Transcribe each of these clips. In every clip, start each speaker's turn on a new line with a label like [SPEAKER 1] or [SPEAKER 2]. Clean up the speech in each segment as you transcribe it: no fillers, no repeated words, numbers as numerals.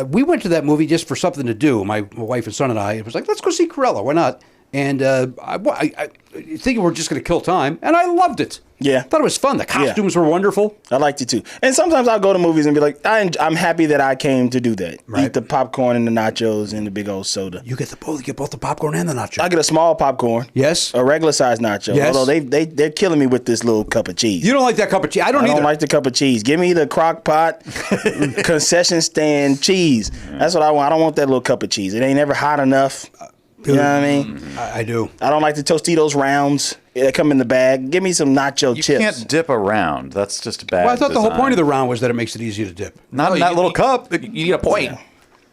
[SPEAKER 1] we went to that movie just for something to do. My wife and son and I. It was like, let's go see Cruella. Why not? And I think we're just going to kill time, and I loved it.
[SPEAKER 2] Yeah.
[SPEAKER 1] Thought it was fun. The costumes were wonderful.
[SPEAKER 2] I liked it too. And sometimes I'll go to movies and be like, I'm happy that I came to do that.
[SPEAKER 1] Right.
[SPEAKER 2] Eat the popcorn and the nachos and the big old soda.
[SPEAKER 1] You get both the popcorn and the nacho.
[SPEAKER 2] I get a small popcorn.
[SPEAKER 1] Yes.
[SPEAKER 2] A regular size nacho.
[SPEAKER 1] Yes.
[SPEAKER 2] Although they're killing me with this little cup of cheese.
[SPEAKER 1] You don't like that cup of cheese? I don't either.
[SPEAKER 2] like the cup of cheese. Give me the crock pot concession stand cheese. That's what I want. I don't want that little cup of cheese. It ain't ever hot enough. You know what I mean?
[SPEAKER 1] I do.
[SPEAKER 2] I don't like the Tostitos rounds that come in the bag. Give me some nacho chips.
[SPEAKER 3] You can't dip around. That's just bad.
[SPEAKER 1] Well, I thought the whole
[SPEAKER 3] design.
[SPEAKER 1] point of the round was that it makes it easy to dip.
[SPEAKER 3] Not in that little cup. You need a point.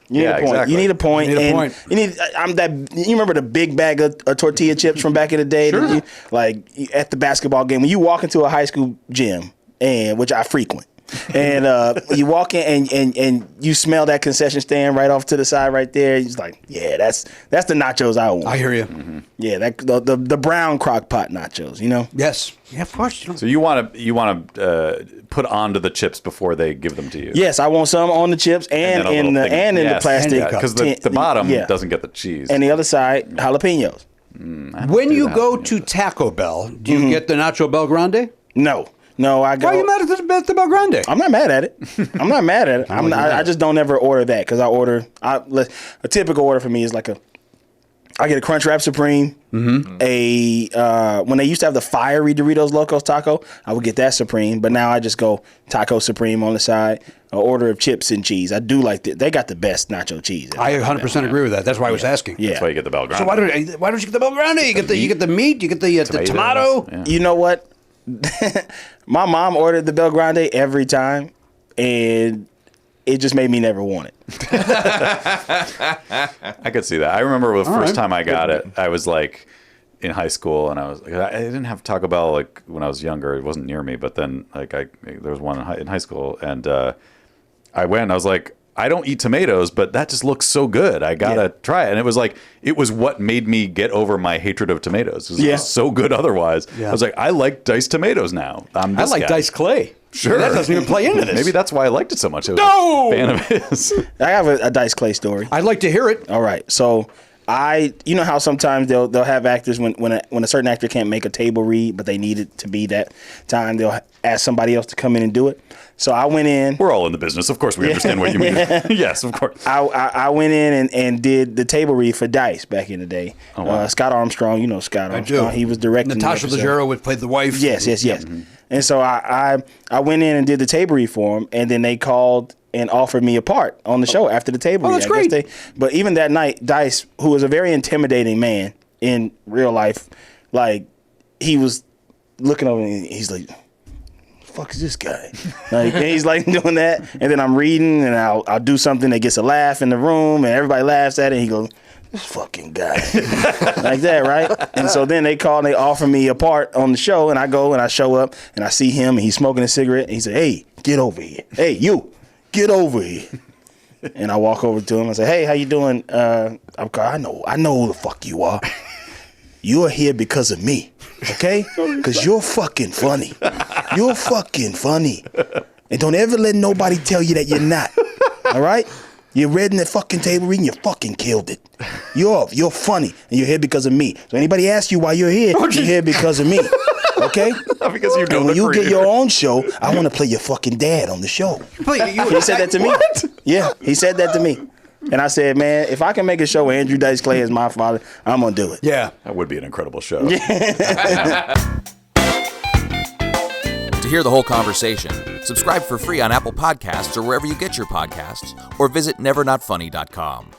[SPEAKER 2] You need a point.
[SPEAKER 3] Exactly.
[SPEAKER 2] You need a point.
[SPEAKER 1] You need a
[SPEAKER 2] and
[SPEAKER 1] point.
[SPEAKER 2] You need. You remember the big bag of tortilla chips from back in the day?
[SPEAKER 1] Sure.
[SPEAKER 2] Like at the basketball game when you walk into a high school gym, and which I frequent. And you walk in and you smell that concession stand right off to the side right there. He's like, yeah, that's the nachos I want.
[SPEAKER 1] I hear you.
[SPEAKER 3] Mm-hmm.
[SPEAKER 2] Yeah, the brown crock pot nachos, you know?
[SPEAKER 1] Yes. Yeah, of course.
[SPEAKER 3] So you want to put onto the chips before they give them to you.
[SPEAKER 2] Yes, I want some on the chips and in the plastic.
[SPEAKER 3] Because the bottom doesn't get the cheese.
[SPEAKER 2] And the other side, jalapenos.
[SPEAKER 1] When you go to Taco Bell, do you get the Nacho Bel Grande?
[SPEAKER 2] No, I go.
[SPEAKER 1] Why are you mad at the Bel Grande?
[SPEAKER 2] I'm not mad at it. I just don't ever order that because a typical order for me is like I get a Crunchwrap Supreme. Mm-hmm. When they used to have the fiery Doritos Locos Taco, I would get that Supreme. But now I just go Taco Supreme on the side. An order of chips and cheese. I do like that. They got the best nacho cheese.
[SPEAKER 1] I 100% agree with that. That's why I was asking.
[SPEAKER 2] Yeah.
[SPEAKER 3] That's why you get the Bel Grande.
[SPEAKER 1] So why don't you get the Bel Grande? You get the meat. You get the tomato.
[SPEAKER 3] Yeah.
[SPEAKER 2] You know what? My mom ordered the Bel Grande every time, and it just made me never want it.
[SPEAKER 3] I could see that. I remember the first time I got it, I was like in high school, and I didn't have Taco Bell like when I was younger. It wasn't near me, but then like there was one in high school, and I went and I was like, I don't eat tomatoes, but that just looks so good. I gotta try it. And it was what made me get over my hatred of tomatoes. It was so good otherwise. Yeah. I was like, I like diced tomatoes now.
[SPEAKER 1] I like diced clay.
[SPEAKER 3] Sure.
[SPEAKER 1] That doesn't even play into this.
[SPEAKER 3] Maybe that's why I liked it so much. I was a fan of his.
[SPEAKER 2] I have a diced clay story.
[SPEAKER 1] I'd like to hear it.
[SPEAKER 2] All right. So you know how sometimes they'll have actors when a certain actor can't make a table read, but they need it to be that time, they'll ask somebody else to come in and do it. So I went in.
[SPEAKER 3] We're all in the business. Of course we understand what you mean. Yes, of course.
[SPEAKER 2] I went in and did the table read for Dice back in the day. Oh, wow. Scott Armstrong, you know Scott Armstrong. I do. He was directing.
[SPEAKER 1] Natasha Leggero played the wife.
[SPEAKER 2] Yes. Mm-hmm. And so I went in and did the table read for him, and then they called and offered me a part on the show after the table read.
[SPEAKER 1] That's great.
[SPEAKER 2] But even that night, Dice, who was a very intimidating man in real life, like he was looking over me, he's like, fuck is this guy? Like, and he's like doing that, and then I'm reading, and I'll do something that gets a laugh in the room, and everybody laughs at it, and he goes, this fucking guy. Like that, right? And so then they call and they offer me a part on the show, and I go and I show up, and I see him, and he's smoking a cigarette, and he said, hey, get over here. Hey, you, get over here. And I walk over to him and say, hey, how you doing? I know who the fuck you are. You're here because of me, okay? Because you're fucking funny. You're fucking funny. And don't ever let nobody tell you that you're not, all right? You read in the fucking table reading, you fucking killed it. You're funny, and you're here because of me. So anybody asks you why you're here, you're here because of me, okay?
[SPEAKER 3] Not because you know
[SPEAKER 2] and when you get your own show, I want to play your fucking dad on the show. He said that to me.
[SPEAKER 1] What?
[SPEAKER 2] Yeah, he said that to me. And I said, man, if I can make a show where Andrew Dice Clay is my father, I'm going to do it.
[SPEAKER 1] Yeah.
[SPEAKER 3] That would be an incredible show.
[SPEAKER 4] To hear the whole conversation, subscribe for free on Apple Podcasts or wherever you get your podcasts, or visit nevernotfunny.com.